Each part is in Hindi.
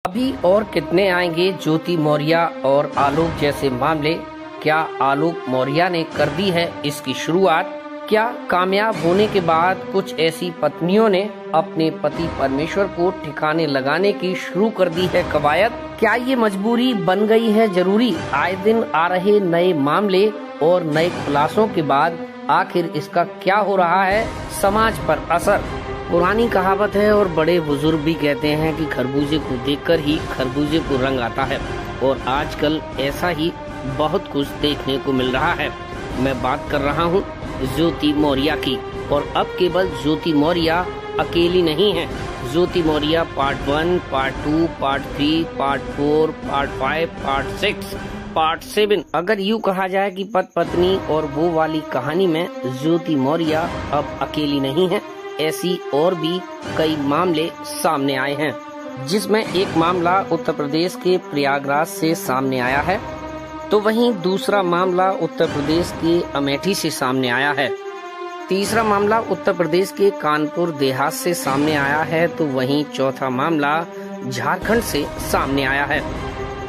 अभी और कितने आएंगे ज्योति मौर्य और आलोक जैसे मामले। क्या आलोक मौर्य ने कर दी है इसकी शुरुआत? क्या कामयाब होने के बाद कुछ ऐसी पत्नियों ने अपने पति परमेश्वर को ठिकाने लगाने की शुरू कर दी है कवायद? क्या ये मजबूरी बन गई है जरूरी? आए दिन आ रहे नए मामले और नए खुलासों के बाद आखिर इसका क्या हो रहा है समाज पर असर? पुरानी कहावत है और बड़े बुजुर्ग भी कहते हैं कि खरबूजे को देखकर ही खरबूजे को रंग आता है, और आजकल ऐसा ही बहुत कुछ देखने को मिल रहा है। मैं बात कर रहा हूँ ज्योति मौर्य की, और अब केवल ज्योति मौर्य अकेली नहीं है। Jyoti Maurya part 1, part 2, part 3, part 4, part 5, part 6, part 7। अगर यूँ कहा जाए कि पति पत्नी और वो वाली कहानी में ज्योति मौर्य अब अकेली नहीं है। ऐसी और भी कई मामले सामने आए हैं, जिसमें एक मामला उत्तर प्रदेश के प्रयागराज से सामने आया है, तो वहीं दूसरा मामला उत्तर प्रदेश के अमेठी से सामने आया है। तीसरा मामला उत्तर प्रदेश के कानपुर देहात से सामने आया है, तो वहीं चौथा मामला झारखंड से सामने आया है।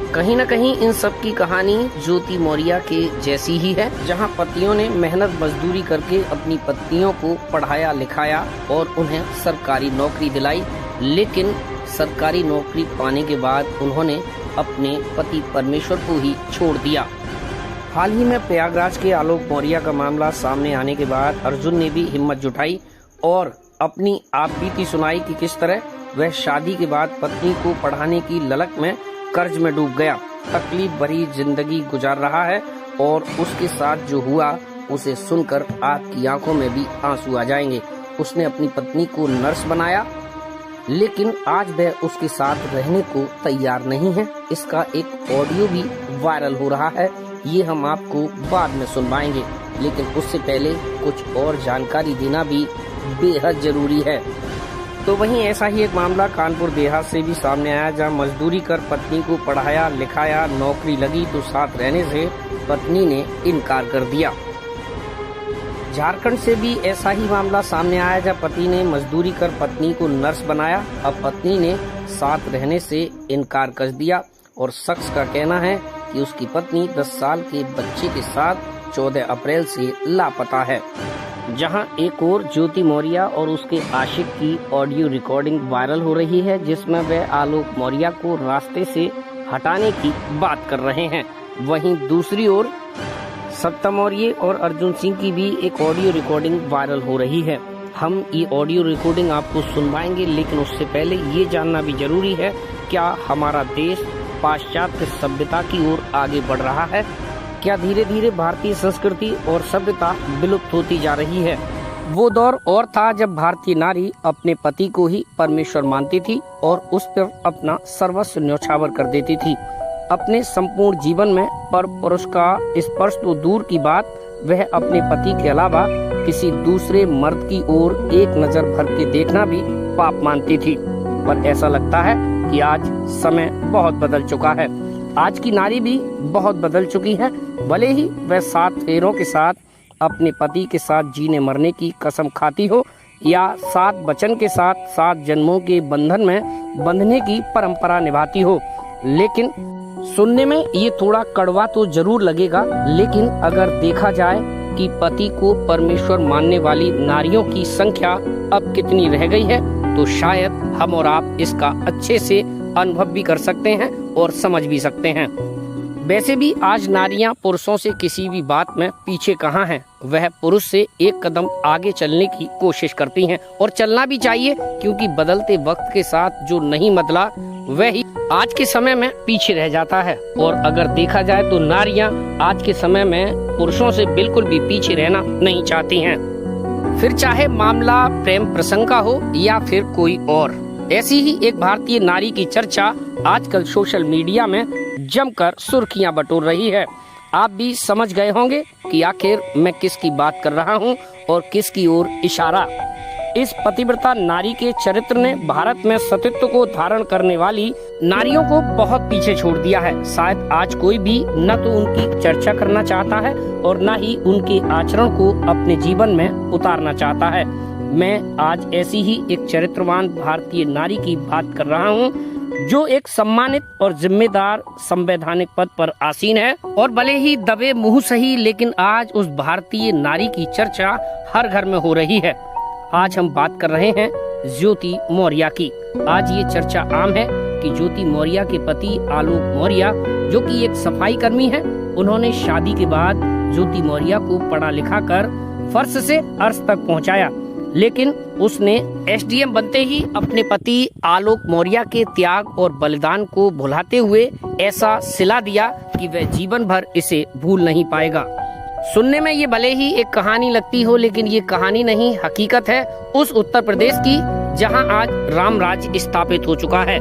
कहीं न कहीं इन सब की कहानी ज्योति मौर्य के जैसी ही है, जहां पतियों ने मेहनत मजदूरी करके अपनी पत्नियों को पढ़ाया लिखाया और उन्हें सरकारी नौकरी दिलाई, लेकिन सरकारी नौकरी पाने के बाद उन्होंने अपने पति परमेश्वर को ही छोड़ दिया। हाल ही में प्रयागराज के आलोक मौर्य का मामला सामने आने के बाद अर्जुन ने भी हिम्मत जुटाई और अपनी आप बीती सुनाई कि किस तरह वह शादी के बाद पत्नी को पढ़ाने की ललक में कर्ज में डूब गया, तकलीफ भरी जिंदगी गुजार रहा है, और उसके साथ जो हुआ उसे सुनकर आपकी आंखों में भी आंसू आ जाएंगे। उसने अपनी पत्नी को नर्स बनाया, लेकिन आज वह उसके साथ रहने को तैयार नहीं है। इसका एक ऑडियो भी वायरल हो रहा है, ये हम आपको बाद में सुनवाएंगे, लेकिन उससे पहले कुछ और जानकारी देना भी बेहद जरूरी है। तो वहीं ऐसा ही एक मामला कानपुर देहात से भी सामने आया, जहां मजदूरी कर पत्नी को पढ़ाया लिखाया, नौकरी लगी तो साथ रहने से पत्नी ने इनकार कर दिया। झारखंड से भी ऐसा ही मामला सामने आया, जहां पति ने मजदूरी कर पत्नी को नर्स बनाया, अब पत्नी ने साथ रहने से इनकार कर दिया, और शख्स का कहना है कि उसकी पत्नी 10 साल के बच्चे के साथ 14 अप्रैल से लापता है। जहां एक और ज्योति मौर्य और उसके आशिक की ऑडियो रिकॉर्डिंग वायरल हो रही है, जिसमें वह आलोक मौर्य को रास्ते से हटाने की बात कर रहे हैं। वहीं दूसरी ओर सत्ता मौर्य और अर्जुन सिंह की भी एक ऑडियो रिकॉर्डिंग वायरल हो रही है। हम ये ऑडियो रिकॉर्डिंग आपको सुनवाएंगे, लेकिन उससे पहले ये जानना भी जरूरी है, क्या हमारा देश पाश्चात्य सभ्यता की ओर आगे बढ़ रहा है? क्या धीरे धीरे भारतीय संस्कृति और सभ्यता विलुप्त होती जा रही है? वो दौर और था जब भारतीय नारी अपने पति को ही परमेश्वर मानती थी और उस पर अपना सर्वस्व न्यौछावर कर देती थी। अपने संपूर्ण जीवन में पर पुरुष का स्पर्श तो दूर की बात, वह अपने पति के अलावा किसी दूसरे मर्द की ओर एक नजर भर के देखना भी पाप मानती थी। पर ऐसा लगता है कि आज समय बहुत बदल चुका है। आज की नारी भी बहुत बदल चुकी है। भले ही वह 7 फेरों के साथ अपने पति के साथ जीने मरने की कसम खाती हो, या 7 वचन के साथ 7 जन्मों के बंधन में बंधने की परंपरा निभाती हो, लेकिन सुनने में ये थोड़ा कड़वा तो जरूर लगेगा। लेकिन अगर देखा जाए कि पति को परमेश्वर मानने वाली नारियों की संख्या अब कितनी रह गई है, तो शायद हम और आप इसका अच्छे से अनुभव भी कर सकते हैं और समझ भी सकते हैं। वैसे भी आज नारियां पुरुषों से किसी भी बात में पीछे कहाँ हैं। वह पुरुष से एक कदम आगे चलने की कोशिश करती हैं, और चलना भी चाहिए, क्योंकि बदलते वक्त के साथ जो नहीं बदला वह ही आज के समय में पीछे रह जाता है। और अगर देखा जाए तो नारियां आज के समय में पुरुषों से बिल्कुल भी पीछे रहना नहीं चाहती हैं, फिर चाहे मामला प्रेम प्रसंग का हो या फिर कोई और। ऐसी ही एक भारतीय नारी की चर्चा आजकल सोशल मीडिया में जमकर सुर्खियां बटोर रही है। आप भी समझ गए होंगे कि आखिर मैं किसकी बात कर रहा हूं और किसकी ओर इशारा। इस पतिव्रता नारी के चरित्र ने भारत में सतीत्व को धारण करने वाली नारियों को बहुत पीछे छोड़ दिया है। शायद आज कोई भी न तो उनकी चर्चा करना चाहता है और न ही उनके आचरण को अपने जीवन में उतारना चाहता है। मैं आज ऐसी ही एक चरित्रवान भारतीय नारी की बात कर रहा हूँ, जो एक सम्मानित और जिम्मेदार संवैधानिक पद पर आसीन है, और भले ही दबे मुंह सही, लेकिन आज उस भारतीय नारी की चर्चा हर घर में हो रही है। आज हम बात कर रहे हैं ज्योति मौर्य की। आज ये चर्चा आम है कि ज्योति मौर्य के पति आलोक मौर्य, जो कि एक सफाई कर्मी है, उन्होंने शादी के बाद ज्योति मौर्य को पढ़ा लिखा कर फर्श से अर्श तक पहुंचाया, लेकिन उसने एसडीएम बनते ही अपने पति आलोक मौर्य के त्याग और बलिदान को भुलाते हुए ऐसा सिला दिया कि वह जीवन भर इसे भूल नहीं पाएगा। सुनने में ये भले ही एक कहानी लगती हो, लेकिन ये कहानी नहीं, हकीकत है उस उत्तर प्रदेश की जहां आज राम राज्य स्थापित हो चुका है।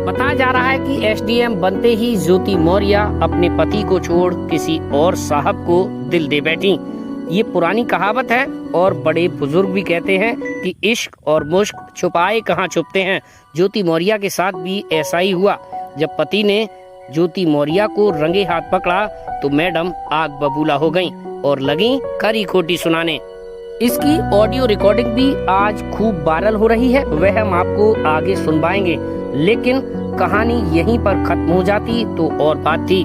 बताया जा रहा है कि एसडीएम बनते ही ज्योति मौर्य अपने पति को छोड़ किसी और साहब को दिल दे बैठी। ये पुरानी कहावत है और बड़े बुजुर्ग भी कहते हैं कि इश्क और मुश्क छुपाए कहाँ छुपते हैं। ज्योति मौर्य के साथ भी ऐसा ही हुआ। जब पति ने ज्योति मौर्य को रंगे हाथ पकड़ा तो मैडम आग बबूला हो गईं और लगी खरी खोटी सुनाने। इसकी ऑडियो रिकॉर्डिंग भी आज खूब वायरल हो रही है, वह हम आपको आगे सुनवाएंगे। लेकिन कहानी यहीं पर खत्म हो जाती तो और बात थी।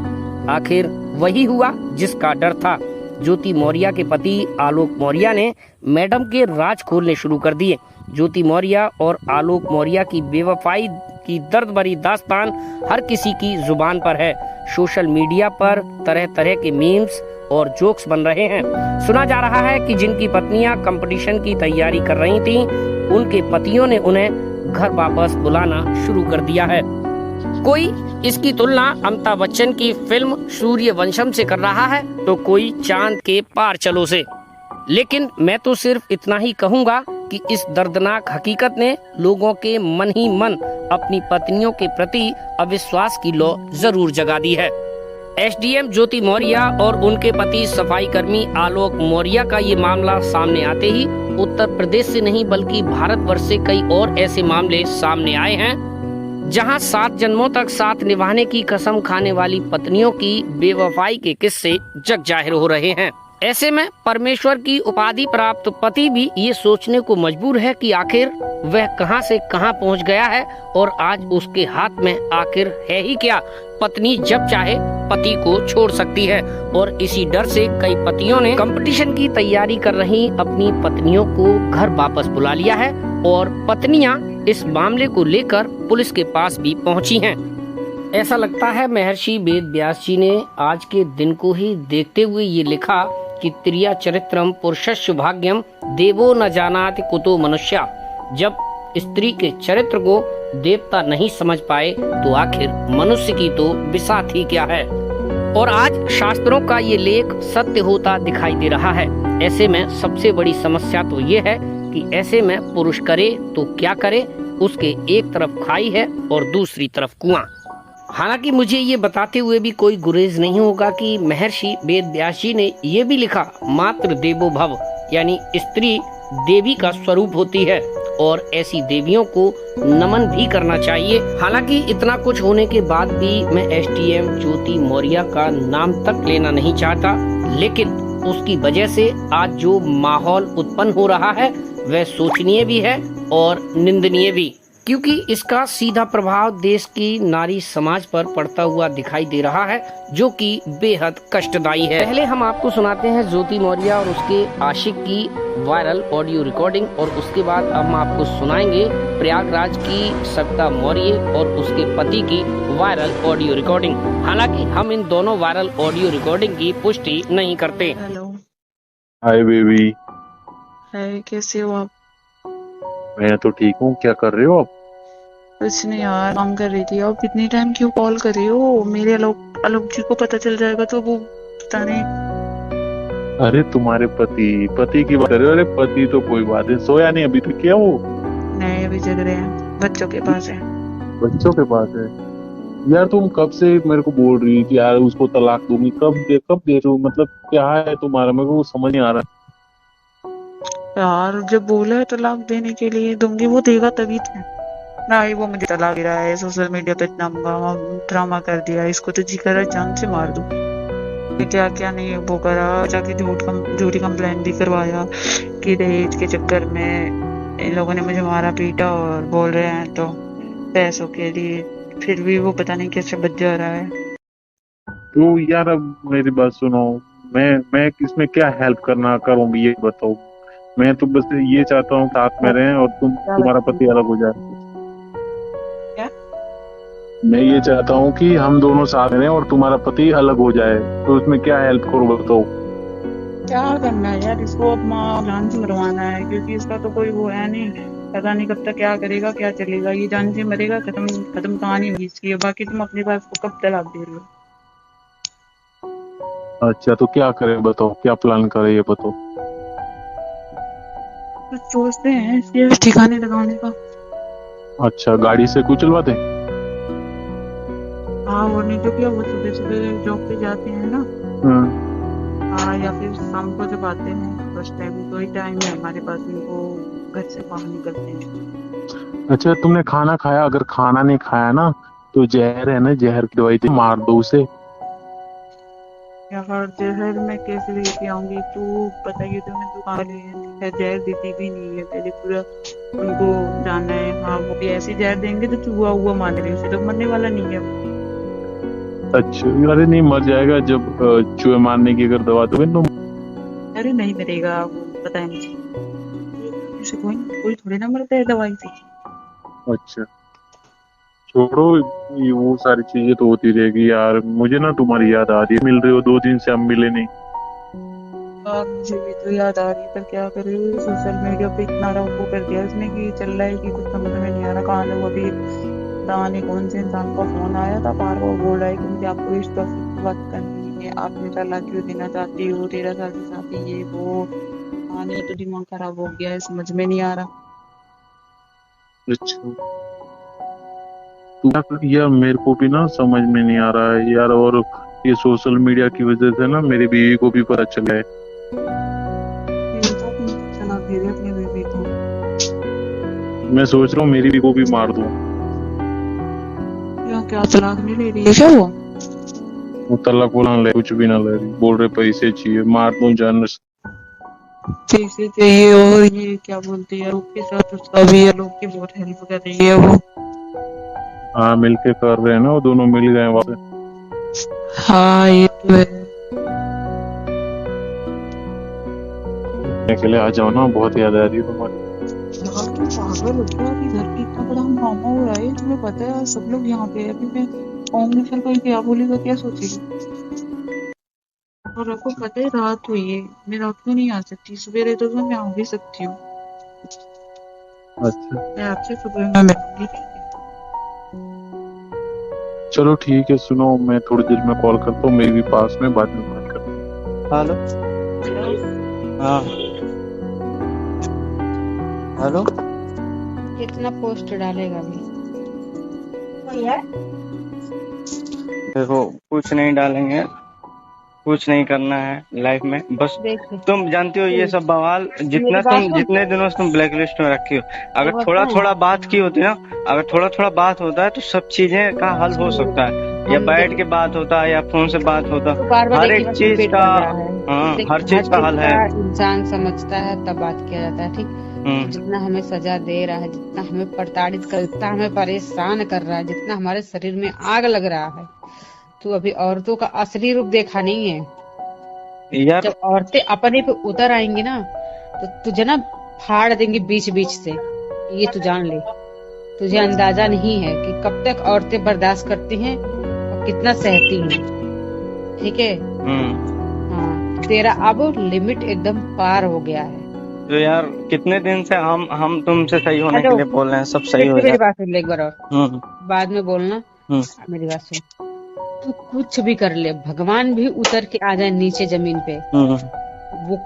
आखिर वही हुआ जिसका डर था। ज्योति मौर्य के पति आलोक मौर्य ने मैडम के राज खोलने शुरू कर दिए। ज्योति मौर्य और आलोक मौर्य की बेवफाई की दर्द भरी दास्तान हर किसी की जुबान पर है। सोशल मीडिया पर तरह तरह के मीम्स और जोक्स बन रहे हैं। सुना जा रहा है कि जिनकी पत्नियां कंपटीशन की तैयारी कर रही थीं, उनके पतियों ने उन्हें घर वापस बुलाना शुरू कर दिया है। कोई इसकी तुलना अमिताभ बच्चन की फिल्म सूर्यवंशम से कर रहा है, तो कोई चांद के पार चलो से। लेकिन मैं तो सिर्फ इतना ही कहूँगा कि इस दर्दनाक हकीकत ने लोगों के मन ही मन अपनी पत्नियों के प्रति अविश्वास की लौ जरूर जगा दी है। एसडीएम ज्योति मौर्य और उनके पति सफाई कर्मी आलोक मौर्य का ये मामला सामने आते ही उत्तर प्रदेश से नहीं बल्कि भारतवर्ष से कई और ऐसे मामले सामने आए हैं, जहां 7 जन्मों तक साथ निभाने की कसम खाने वाली पत्नियों की बेवफाई के किस्से जग जाहिर हो रहे हैं। ऐसे में परमेश्वर की उपाधि प्राप्त पति भी ये सोचने को मजबूर है कि आखिर वह कहां से कहां पहुंच गया है और आज उसके हाथ में आखिर है ही क्या। पत्नी जब चाहे पति को छोड़ सकती है, और इसी डर से कई पतियों ने कंपटीशन की तैयारी कर रही अपनी पत्नियों को घर वापस बुला लिया है, और पत्नियां इस मामले को लेकर पुलिस के पास भी पहुंची हैं। ऐसा लगता है महर्षि वेद व्यास जी ने आज के दिन को ही देखते हुए ये लिखा कि त्रिया चरित्रम पुरुषस्य भाग्यम देवो न जानाति कुतो मनुष्या। जब स्त्री के चरित्र को देवता नहीं समझ पाए तो आखिर मनुष्य की तो बिसात ही क्या है। और आज शास्त्रों का ये लेख सत्य होता दिखाई दे रहा है। ऐसे में सबसे बड़ी समस्या तो ये है कि ऐसे में पुरुष करे तो क्या करे, उसके एक तरफ खाई है और दूसरी तरफ कुआं। हालांकि मुझे ये बताते हुए भी कोई गुरेज नहीं होगा कि महर्षि वेद व्यास जी ने ये भी लिखा मातृ देवो भव, यानी स्त्री देवी का स्वरूप होती है और ऐसी देवियों को नमन भी करना चाहिए। हालांकि इतना कुछ होने के बाद भी मैं एसडीएम ज्योति मौर्य का नाम तक लेना नहीं चाहता, लेकिन उसकी वजह से आज जो माहौल उत्पन्न हो रहा है वह शोचनीय भी है और निंदनीय भी, क्योंकि इसका सीधा प्रभाव देश की नारी समाज पर पड़ता हुआ दिखाई दे रहा है, जो कि बेहद कष्टदायी है। पहले हम आपको सुनाते हैं ज्योति मौर्य और उसके आशिक की वायरल ऑडियो रिकॉर्डिंग, और उसके बाद हम आपको सुनाएंगे प्रयागराज की सविता मौर्य और उसके पति की वायरल ऑडियो रिकॉर्डिंग। हालांकि हम इन दोनों वायरल ऑडियो रिकॉर्डिंग की पुष्टि नहीं करते। हेलो। Hi baby. हाय, कैसे हो आप? मैं तो ठीक हूँ, क्या कर रहे हो आप? कुछ नहीं यार, काम कर रही थी। आप इतनी टाइम क्यों कॉल कर रही हो? मेरे आलोक जी को पता चल जाएगा तो वो पता नहीं। अरे तुम्हारे पति की बात कर रहे हो? अरे पति तो कोई बात है, सोया नहीं अभी तक क्या वो? नहीं, अभी जग रहे हैं, बच्चों के पास है। बच्चों के पास है? यार तुम कब से मेरे को बोल रही कि यार उसको तलाक दूंगी, कब दे रहे हो? मतलब क्या है तुम्हारा, मेरे को समझ नहीं आ रहा। यार जब बोला है तलाक देने के लिए दूंगी, वो देगा तभी तो। ना ही वो मुझे तलाक दे रहा है, सोशल मीडिया पे इतना ड्रामा कर दिया, इसको तो जी करा जान से मार दूं। क्या क्या नहीं वो करा, जाके झूठी कंप्लेंट भी करवाया कि दहेज के चक्कर में इन लोगों ने मुझे मारा पीटा, और बोल रहे हैं तो पैसों के लिए, फिर भी वो पता नहीं कैसे बच जा रहा है। तो यार अब मेरी बात सुनो, मैं इसमें क्या हेल्प करना करूँ ये बताओ। मैं तो बस ये चाहता हूँ साथ में रहें और क्या तुम्हारा बताऊं? पति अलग हो जाए। क्या मैं ये चाहता हूँ कि हम दोनों साथ में रहें और तुम्हारा पति अलग हो जाए, तो उसमें क्या हेल्प करूँ बताओ। क्या करना है यार, इसको अब माँ जान से मरवाना है, क्योंकि इसका तो कोई वो है नहीं। पता नहीं कब तक क्या करेगा क्या चलेगा, ये जान से मरेगा, खत्म खत्म कहानी होगी इसकी। बाकी तुम अपने पास को कब तलाक दे रहे हो? अच्छा तो क्या करें बताओ, क्या प्लान करें ये बताओ। कुछ सोचते हैं इसके ठिकाने लगाने का। अच्छा गाड़ी से कुचलवा दें। हाँ, और नहीं तो क्या, वो सुबह सुबह जॉब पे जाते हैं ना। हम्म। हाँ, या फिर शाम को जब आते हैं फर्स्ट टाइम, तो ही टाइम है हमारे पास में, वो घर से बाहर निकलते हैं। अच्छा तुमने खाना खाया? अगर खाना नहीं खाया ना तो जहर है ना, जहर की दवाई दे मार दो उसे। यार जहर मैं कैसे लेके आऊंगी? तू बताइए, तुम्हें दुकान है, जहर देती भी नहीं है, पहले पूरा उनको जानना है। हाँ, वो भी ऐसे जहर देंगे तो चूहा हुआ मान रहे, उसे तो मरने वाला नहीं है। अच्छा अरे नहीं मर जाएगा जब चूहे मारने की अगर दवा दोगे तो। अरे नहीं मरेगा वो, पता है मुझे। उसे कोई थोड़ी ना मरता है दवाई से। अच्छा छोड़ो, ये वो सारी चीजें तो होती रहेगी यार। मुझे ना तुम्हारी याद आ रही है, मिल रही हो 2 दिन से, हम मिले नहीं। मुझे भी तो याद आ रही है, पर क्या करे, सोशल मीडिया पे इतना वो कर दिया उसने कि चल रहा है कि कुछ समझ में नहीं आ रहा कहाँ से वो अभी पता नहीं कौन से इंसान का फोन आया था, बार बार बोल रहा है कि मुझे आपको इस टॉपिक पे बात करनी है, आप मेरा तलाक क्यों देना चाहती हो, 13 साल की शादी, ये वो। हाँ, नहीं तो दिमाग खराब हो गया है, समझ में नहीं आ रहा। अच्छा यार मेरे को भी ना समझ में नहीं आ रहा है यार। और ये सोशल मीडिया की वजह से ना मेरी बीवी को भी पता चला है। ये तो तुम चला दे रहे अपने बेबी को। मैं सोच रहा हूँ मेरी बीवी को भी मार दूं। क्या क्या तलाक नहीं ले रही है क्या वो? वो तलाक बोला ले, कुछ भी ना ले रही, बोल रहे पैसे चाहिए, मार दूं जान से। पैसे चाहिए, और ये क्या बोलते हैं, लोग के साथ उसका भी है, लोग की बहुत हेल्प कर रही है वो। हाँ मिलके कर रहे हैं ना, वो दोनों मिल गए वहां से। हाँ, ये तो है। के लिए आ जाओ ना, बहुत याद आ रही है तुम्हारी। यार तू पागल हो गया, अभी घर पे इतना बड़ा हंगामा हो रहा है, तुम्हें पता है सब लोग यहाँ पे है, अभी मैं आऊंगी फिर कोई क्या बोलेगा, क्या सोचेगी? और आपको पता है रात हुई है, मैं रात को नहीं आ सकती, सुबह रहता तो मैं आ भी सकती हूँ। अच्छा मैं आपसे सुबह में मिलूंगी, ठीक है? चलो ठीक है, सुनो मैं थोड़ी देर में कॉल करता हूँ, मेरी भी पास में, बाद में बात करते हैं। हेलो। हाँ हेलो। कितना पोस्ट डालेगा अभी? देखो कुछ नहीं डालेंगे, कुछ नहीं करना है लाइफ में, बस देख तुम जानती हो ये सब बवाल, मेरी बात सुन, जितने दिनों से तुम ब्लैक लिस्ट में रखी हो, अगर वो थोड़ा बताएं, थोड़ा बात की होती ना, अगर थोड़ा थोड़ा बात होता है तो सब चीजें का हल हो सकता है, या हम बैठ देख के बात होता है या फोन से बात होता, तो बार बार हर एक ही एक बात चीज रिपीट का। कर रहा है। हाँ देख हर हर चीज का चीज हल का है। इंसान समझता है तब बात किया जाता है, ठीक? तो हम्म। जितना हमें सजा दे रहा है, जितना हमें प्रताड़ित कर, जितना हमें परेशान कर रहा है, जितना हमारे शरीर में आग लग रहा है, तू अभी औरतों का असली रूप देखा नहीं है। यार जब औरतें अपने पे उतर आएंगी ना, तो तुझे ना फाड़ देंगी बीच बीच से, ये तू जान ले। तुझे अंदाजा नहीं है कि कब तक औरतें बर्दाश्त करती हैं और कितना सहती हैं, ठीक है? हाँ, तेरा अब लिमिट एकदम पार हो गया है। तो यार कितने दिन से हम तुमसे सही होने के हेलो, लिए बोल रहे हैं, सब सही फिर हो से मेरी जाए। बात सुन ले एक बार और, बाद में बोलना। हम्म। मेरी बात सुन, तू कुछ भी कर ले, भगवान भी उतर के आ जाए नीचे जमीन पे, वो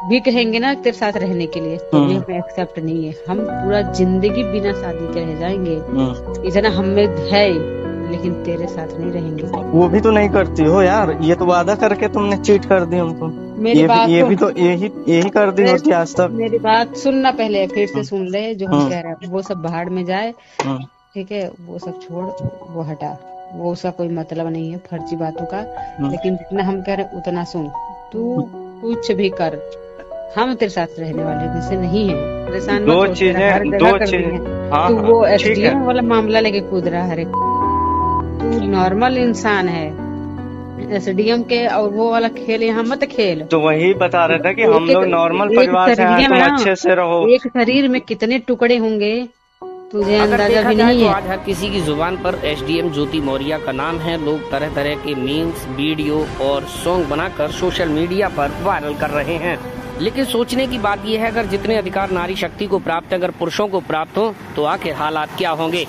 भी कहेंगे ना तेरे साथ रहने के लिए, तो भी हमें एक्सेप्ट नहीं है। हम पूरा जिंदगी बिना शादी के रह जाएंगे, इतना हम में है, लेकिन तेरे साथ नहीं रहेंगे। वो भी तो नहीं करती हो यार, ये तो वादा करके तुमने चीट कर दी हमको। मेरी बात ये सुन, भी तो यही कर दी होती आज तक। मेरी बात सुनना पहले, फिर से सुन ले जो हम कह रहे हैं। वो सब भाड़ में जाए, ठीक है? वो सब छोड़, वो हटा, वो उसका कोई मतलब नहीं है फर्जी बातों का। लेकिन जितना हम कह रहे हैं उतना सुन। तू कुछ भी कर, हम तेरे साथ रहने वाले वैसे नहीं है। परेशान दो मत हो, तेरा हर चीजें जगह दो कर चीजें दिए। हाँ तू वो हाँ ठीक है। एसडीएम वाला मामला लेके कूद रहा है। तू नॉर्मल इंसान है, एसडीएम के और वो वाला खेल यहाँ मत खेल। तो वही बता रहा था कि हम एक लोग नॉर्मल एक परिवार से हैं, शरीर तुम में ना, अच्छे से रहो। एक शरीर में कितने टुकड़े होंगे तुझे अगर अंदाजा देखा भी जाए नहीं तो है। आज हर किसी की जुबान पर एसडीएम ज्योति मौर्य का नाम है। लोग तरह तरह के मीम्स, वीडियो और सॉन्ग बनाकर सोशल मीडिया पर वायरल कर रहे हैं। लेकिन सोचने की बात यह है, अगर जितने अधिकार नारी शक्ति को प्राप्त है, अगर पुरुषों को प्राप्त हो तो आखिर हालात क्या होंगे।